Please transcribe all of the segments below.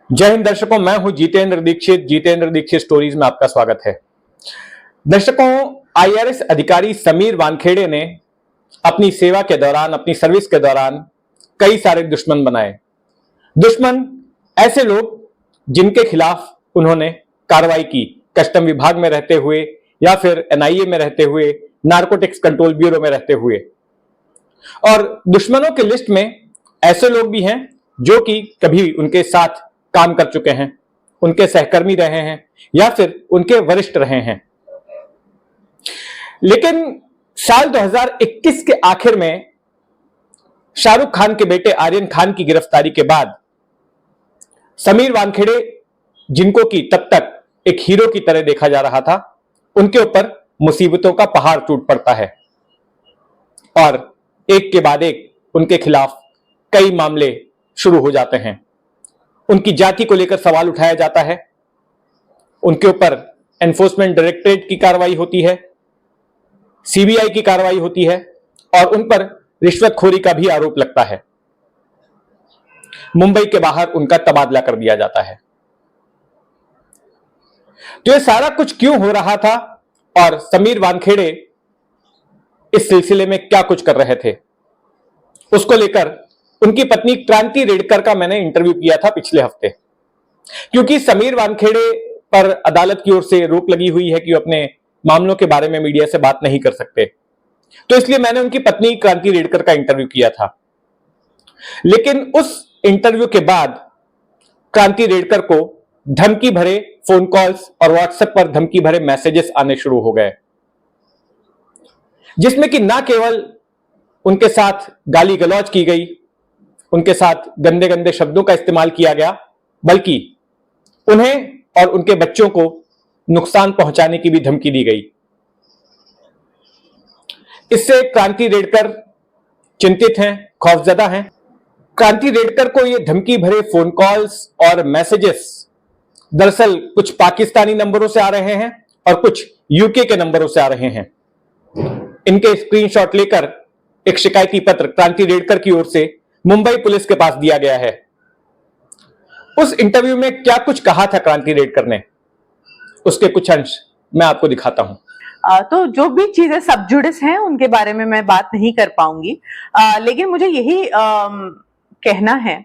जय हिंद दर्शकों, मैं हूं जितेंद्र दीक्षित स्टोरीज में आपका स्वागत है। दर्शकों, आईआरएस अधिकारी समीर वानखेड़े ने अपनी सेवा के दौरान, अपनी सर्विस के दौरान कई सारे दुश्मन बनाए। दुश्मन ऐसे लोग जिनके खिलाफ उन्होंने कार्रवाई की, कस्टम विभाग में रहते हुए या फिर एनआईए में रहते हुए, नारकोटिक्स कंट्रोल ब्यूरो में रहते हुए। और दुश्मनों की लिस्ट में ऐसे लोग भी हैं जो कि कभी उनके साथ काम कर चुके हैं, उनके सहकर्मी रहे हैं या फिर उनके वरिष्ठ रहे हैं। लेकिन साल 2021 के आखिर में शाहरुख खान के बेटे आर्यन खान की गिरफ्तारी के बाद समीर वानखेड़े, जिनको कि तब तक एक हीरो की तरह देखा जा रहा था, उनके ऊपर मुसीबतों का पहाड़ टूट पड़ता है और एक के बाद एक उनके खिलाफ कई मामले शुरू हो जाते हैं। उनकी जाति को लेकर सवाल उठाया जाता है, उनके ऊपर एनफोर्समेंट डायरेक्टरेट की कार्रवाई होती है, सीबीआई की कार्रवाई होती है और उन पर रिश्वतखोरी का भी आरोप लगता है। मुंबई के बाहर उनका तबादला कर दिया जाता है। तो ये सारा कुछ क्यों हो रहा था और समीर वानखेड़े इस सिलसिले में क्या कुछ कर रहे थे, उसको लेकर उनकी पत्नी क्रांति रेडकर का मैंने इंटरव्यू किया था पिछले हफ्ते। क्योंकि समीर वानखेड़े पर अदालत की ओर से रोक लगी हुई है कि वो अपने मामलों के बारे में मीडिया से बात नहीं कर सकते, तो इसलिए मैंने उनकी पत्नी क्रांति रेडकर का इंटरव्यू किया था। लेकिन उस इंटरव्यू के बाद क्रांति रेडकर को धमकी भरे फोन कॉल्स और व्हाट्सएप पर धमकी भरे मैसेजेस आने शुरू हो गए, जिसमें कि ना केवल उनके साथ गाली गलौज की गई, उनके साथ गंदे गंदे शब्दों का इस्तेमाल किया गया, बल्कि उन्हें और उनके बच्चों को नुकसान पहुंचाने की भी धमकी दी गई। इससे क्रांति रेडकर चिंतित हैं, खौफजदा हैं। क्रांति रेडकर को ये धमकी भरे फोन कॉल्स और मैसेजेस दरअसल कुछ पाकिस्तानी नंबरों से आ रहे हैं और कुछ यूके के नंबरों से आ रहे हैं। इनके स्क्रीनशॉट लेकर एक शिकायती पत्र क्रांति रेडकर की ओर से मुंबई पुलिस के पास दिया गया है। उस इंटरव्यू में क्या कुछ कहा था क्रांति रेडकर ने, उसके कुछ अंश मैं आपको दिखाता हूं। तो जो भी चीजें सब जुडिस हैं उनके बारे में मैं बात नहीं कर पाऊंगी, लेकिन मुझे यही कहना है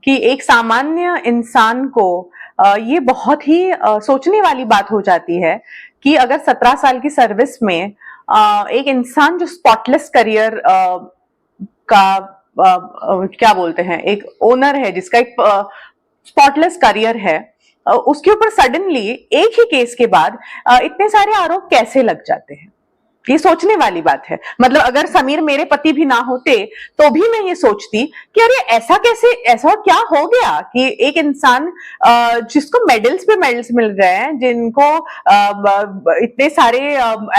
कि एक सामान्य इंसान को ये बहुत ही सोचने वाली बात हो जाती है कि अगर 17 साल की सर्विस में एक इंसान जो स्पॉटलेस करियर का क्या बोलते हैं, एक ओनर है जिसका एक स्पॉटलेस करियर है, उसके ऊपर सडनली एक ही केस के बाद इतने सारे आरोप कैसे लग जाते हैं, ये सोचने वाली बात है। मतलब अगर समीर मेरे पति भी ना होते तो भी मैं ये सोचती कि अरे ऐसा कैसे, ऐसा क्या हो गया कि एक इंसान जिसको मेडल्स पे मेडल्स मिल रहे हैं, जिनको इतने सारे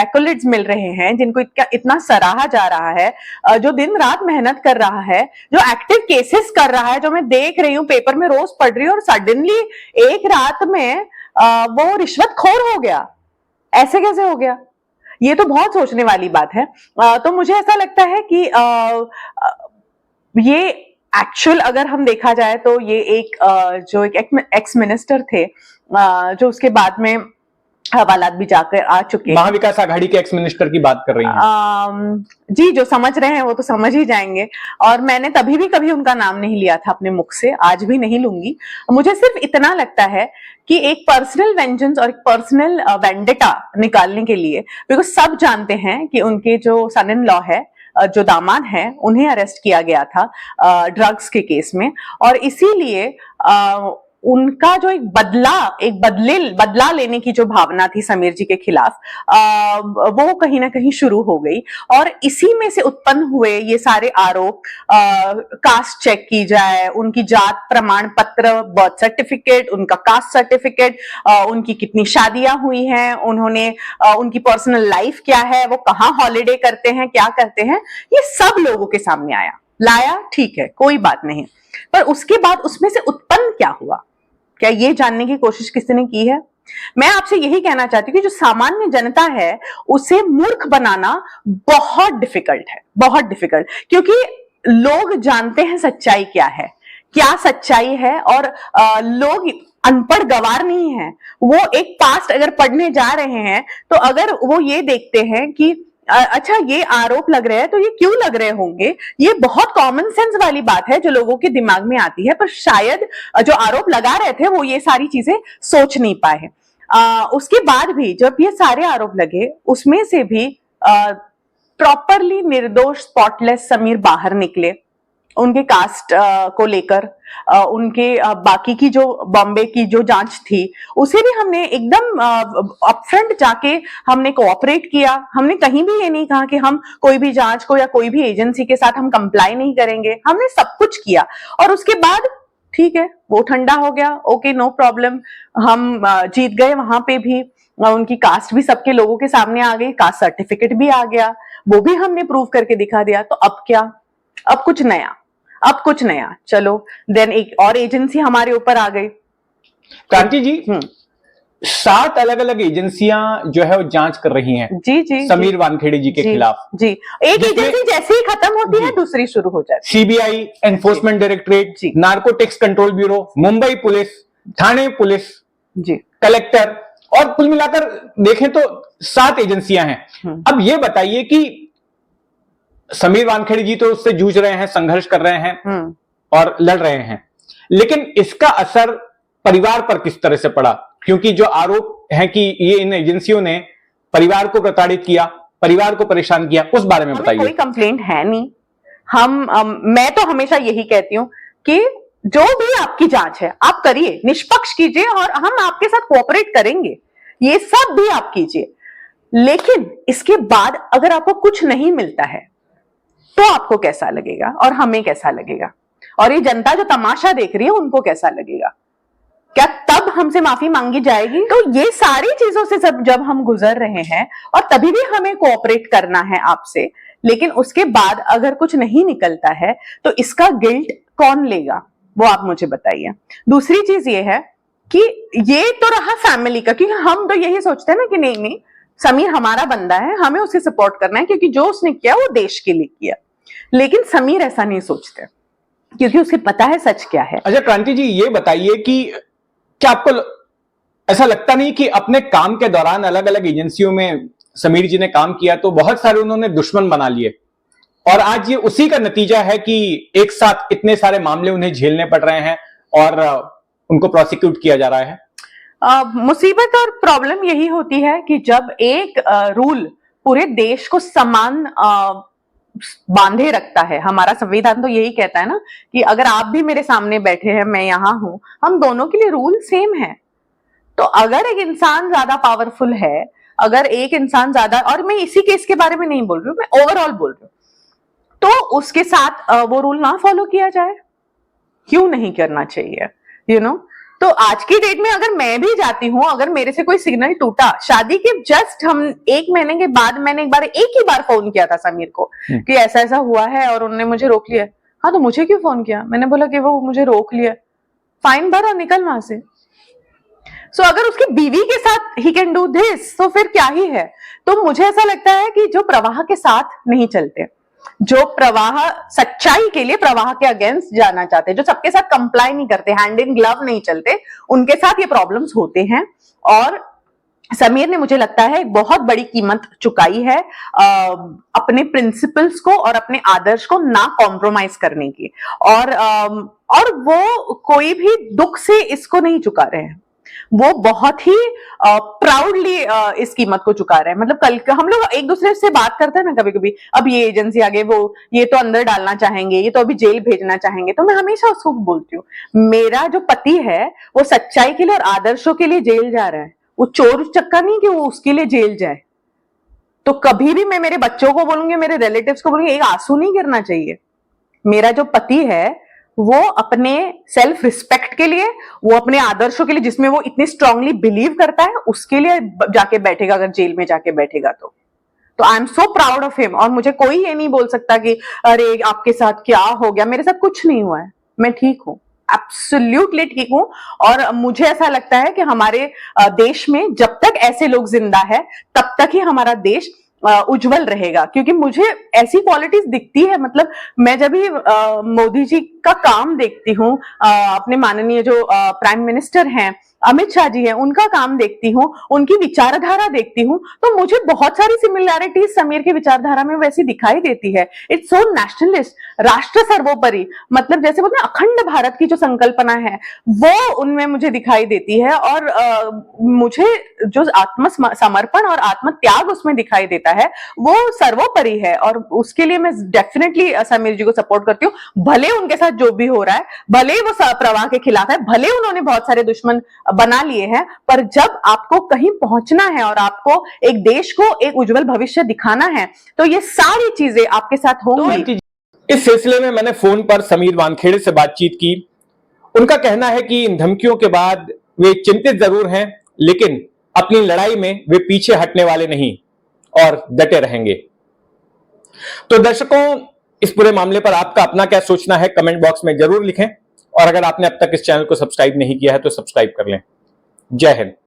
एक्कोलेट्स मिल रहे हैं, जिनको इतना सराहा जा रहा है, जो दिन रात मेहनत कर रहा है, जो एक्टिव केसेस कर रहा है, जो मैं देख रही हूँ, पेपर में रोज पढ़ रही हूँ, और सडनली एक रात में वो रिश्वतखोर हो गया, ऐसे कैसे हो गया? ये तो बहुत सोचने वाली बात है। तो मुझे ऐसा लगता है कि ये एक्चुअल अगर हम देखा जाए तो ये एक जो एक एक्स मिनिस्टर थे, जो उसके बाद में हवालात भी जाकर आ चुके हैं। महाविकास आघाड़ी के एक्स मिनिस्टर की बात कर रही हैं? जी, जो समझ रहे हैं वो तो समझ ही जाएंगे, और मैंने तभी भी कभी उनका नाम नहीं लिया था अपने मुख से, आज भी नहीं लूंगी। मुझे सिर्फ इतना लगता है कि एक पर्सनल वेंजेंस और एक पर्सनल वेंडेटा निकालने के लिए, बिकॉज सब जानते हैं कि उनके जो सन इन लॉ है, जो दामाद हैं, उन्हें अरेस्ट किया गया था ड्रग्स के केस में, और इसीलिए उनका जो एक बदला लेने की जो भावना थी समीर जी के खिलाफ, वो कहीं ना कहीं शुरू हो गई, और इसी में से उत्पन्न हुए ये सारे आरोप। कास्ट चेक की जाए, उनकी जात प्रमाण पत्र, बर्थ सर्टिफिकेट, उनका कास्ट सर्टिफिकेट, उनकी कितनी शादियां हुई हैं, उन्होंने उनकी पर्सनल लाइफ क्या है, वो कहाँ हॉलिडे करते हैं, क्या करते हैं, ये सब लोगों के सामने लाया, ठीक है, कोई बात नहीं। पर उसके बाद उसमें से उत्पन्न क्या हुआ, क्या ये जानने की कोशिश किसी ने की है? मैं आपसे यही कहना चाहती हूँ कि जो सामान्य जनता है उसे मूर्ख बनाना बहुत डिफिकल्ट है, बहुत डिफिकल्ट, क्योंकि लोग जानते हैं सच्चाई क्या है, क्या सच्चाई है, और लोग अनपढ़ गवार नहीं है। वो एक पास्ट अगर पढ़ने जा रहे हैं तो अगर वो ये देखते हैं कि अच्छा ये आरोप लग रहे हैं तो ये क्यों लग रहे होंगे, ये बहुत कॉमन सेंस वाली बात है जो लोगों के दिमाग में आती है, पर शायद जो आरोप लगा रहे थे वो ये सारी चीजें सोच नहीं पाए। उसके बाद भी जब ये सारे आरोप लगे उसमें से भी प्रॉपरली निर्दोष स्पॉटलेस समीर बाहर निकले। उनके कास्ट को लेकर उनके बाकी की जो बॉम्बे की जो जांच थी उसे भी हमने एकदम अपफ्रंट जाके हमने कोऑपरेट किया। हमने कहीं भी ये नहीं कहा कि हम कोई भी जांच को या कोई भी एजेंसी के साथ हम कंप्लाई नहीं करेंगे, हमने सब कुछ किया। और उसके बाद ठीक है, वो ठंडा हो गया, ओके नो प्रॉब्लम, हम जीत गए। वहां पे भी उनकी कास्ट भी सबके लोगों के सामने आ गई, कास्ट सर्टिफिकेट भी आ गया, वो भी हमने प्रूव करके दिखा दिया। तो अब क्या, अब कुछ नया, अब कुछ नया। चलो देन एक और एजेंसी हमारे ऊपर आ गई। क्रांति जी, 7 अलग अलग एजेंसियां जो है वो जांच कर रही हैं जी जी समीर वानखेड़े जी के खिलाफ। जी, एक एजेंसी जैसे ही खत्म होती है दूसरी शुरू हो जाती है। CBI, enforcement directorate, narcotics control bureau, Mumbai police, Thane police, जी, कलेक्टर, और कुल मिलाकर देखें तो 7 एजेंसियां हैं। अब ये बताइए कि समीर वानखेड़े जी तो उससे जूझ रहे हैं, संघर्ष कर रहे हैं और लड़ रहे हैं, लेकिन इसका असर परिवार पर किस तरह से पड़ा? क्योंकि जो आरोप है कि ये इन एजेंसियों ने परिवार को प्रताड़ित किया, परिवार को परेशान किया, उस बारे में बताइए। कोई कंप्लेंट है नहीं। मैं तो हमेशा यही कहती हूँ कि जो भी आपकी जांच है आप करिए, निष्पक्ष कीजिए, और हम आपके साथ कोऑपरेट करेंगे, ये सब भी आप कीजिए। लेकिन इसके बाद अगर आपको कुछ नहीं मिलता है तो आपको कैसा लगेगा और हमें कैसा लगेगा, और ये जनता जो तमाशा देख रही है उनको कैसा लगेगा? क्या तब हमसे माफी मांगी जाएगी? तो ये सारी चीजों से जब हम गुजर रहे हैं, और तभी भी हमें कोऑपरेट करना है आपसे, लेकिन उसके बाद अगर कुछ नहीं निकलता है तो इसका गिल्ट कौन लेगा, वो आप मुझे बताइए। दूसरी चीज ये है कि ये तो रहा फैमिली का, क्योंकि हम तो यही सोचते हैं ना कि नहीं नहीं समीर हमारा बंदा है, हमें उसे सपोर्ट करना है क्योंकि जो उसने किया वो देश के लिए किया। लेकिन समीर ऐसा नहीं सोचते क्योंकि उसे पता है सच क्या है। अच्छा क्रांति जी, ये बताइए कि क्या आपको ऐसा लगता नहीं कि अपने काम के दौरान अलग अलग एजेंसियों में समीर जी ने काम किया तो बहुत सारे उन्होंने दुश्मन बना लिए, और आज ये उसी का नतीजा है कि एक साथ इतने सारे मामले उन्हें झेलने पड़ रहे हैं और उनको प्रोसिक्यूट किया जा रहा है? मुसीबत और प्रॉब्लम यही होती है कि जब एक रूल पूरे देश को समान बांधे रखता है। हमारा संविधान तो यही कहता है ना कि अगर आप भी मेरे सामने बैठे हैं, मैं यहां हूं, हम दोनों के लिए रूल सेम है। तो अगर एक इंसान ज्यादा पावरफुल है, अगर एक इंसान ज्यादा, और मैं इसी केस के बारे में नहीं बोल रही हूँ, मैं ओवरऑल बोल रही हूँ, तो उसके साथ वो रूल ना फॉलो किया जाए, क्यों नहीं करना चाहिए, यू नो। तो आज की डेट में अगर मैं भी जाती हूँ, अगर मेरे से कोई सिग्नल टूटा, शादी के जस्ट हम 1 महीने के बाद मैंने एक ही बार फोन किया था समीर को कि ऐसा ऐसा हुआ है और उन्होंने मुझे रोक लिया। हाँ तो मुझे क्यों फोन किया? मैंने बोला कि वो मुझे रोक लिया, फाइन भर और निकल वहां से। सो अगर उसकी बीवी के साथ ही कैन डू दिस, तो फिर क्या ही है। तो मुझे ऐसा लगता है कि जो प्रवाह के साथ नहीं चलते, जो प्रवाह सच्चाई के लिए प्रवाह के अगेंस्ट जाना चाहते, जो सबके साथ कंप्लाई नहीं करते, हैंड इन ग्लव नहीं चलते, उनके साथ ये प्रॉब्लम्स होते हैं। और समीर ने मुझे लगता है एक बहुत बड़ी कीमत चुकाई है अपने प्रिंसिपल्स को और अपने आदर्श को ना कॉम्प्रोमाइज करने की, और वो कोई भी दुख से इसको नहीं चुका रहे हैं, वो बहुत ही प्राउडली इस कीमत को चुका रहे हैं। मतलब कल हम लोग एक दूसरे से बात करते हैं ना कभी कभी, अब ये एजेंसी आगे, वो ये तो अंदर डालना चाहेंगे, ये तो अभी जेल भेजना चाहेंगे, तो मैं हमेशा उसको बोलती हूँ, मेरा जो पति है वो सच्चाई के लिए और आदर्शों के लिए जेल जा रहा है, वो चोर चक्का नहीं कि वो उसके लिए जेल जाए। तो कभी भी मैं मेरे बच्चों को बोलूंगी, मेरे रिलेटिव्स को बोलूंगी, एक आंसू नहीं गिरना चाहिए। मेरा जो पति है वो अपने सेल्फ रिस्पेक्ट के लिए, वो अपने आदर्शों के लिए जिसमें वो इतनी स्ट्रांगली बिलीव करता है, उसके लिए जाके बैठेगा, अगर जेल में जाके बैठेगा तो I am so proud of him. और मुझे कोई ये नहीं बोल सकता कि अरे आपके साथ क्या हो गया, मेरे साथ कुछ नहीं हुआ है, मैं ठीक हूं, एब्सोल्युटली ठीक हूं। और मुझे ऐसा लगता है कि हमारे देश में जब तक ऐसे लोग जिंदा है तब तक ही हमारा देश उज्जवल रहेगा, क्योंकि मुझे ऐसी क्वालिटीज दिखती है। मतलब मैं जब भी मोदी जी उनका काम देखती हूँ, अपने माननीय जो प्राइम मिनिस्टर हैं अमित शाह जी हैं, उनका काम देखती हूँ, उनकी विचारधारा देखती हूँ, तो मुझे बहुत सारी सिमिलैरिटीज समीर की विचारधारा में वैसी दिखाई देती है। इट्स सो नेशनलिस्ट, राष्ट्र सर्वोपरि, मतलब जैसे बोलते हैं अखंड भारत की जो संकल्पना है वो उनमें मुझे दिखाई देती है। और मुझे जो आत्मसमर्पण और आत्म त्याग उसमें दिखाई देता है वो सर्वोपरि है, और उसके लिए मैं डेफिनेटली समीर जी को सपोर्ट करती हूँ। भले उनके साथ जो भी हो रहा है, भले वो प्रवाह के खिलाफ है, भले उन्होंने बहुत सारे दुश्मन बना लिए हैं, पर जब आपको कहीं पहुंचना है और आपको एक देश को एक उज्जवल भविष्य दिखाना है तो ये सारी चीजें आपके साथ होंगी। इस सिलसिले में मैंने फोन पर समीर वानखेड़े से बातचीत की। उनका कहना है कि इन धमकियों के बाद वे चिंतित जरूर हैं, लेकिन अपनी लड़ाई में वे पीछे हटने वाले नहीं और डटे रहेंगे। तो दर्शकों, इस पूरे मामले पर आपका अपना क्या सोचना है कमेंट बॉक्स में जरूर लिखें, और अगर आपने अब तक इस चैनल को सब्सक्राइब नहीं किया है तो सब्सक्राइब कर लें। जय हिंद।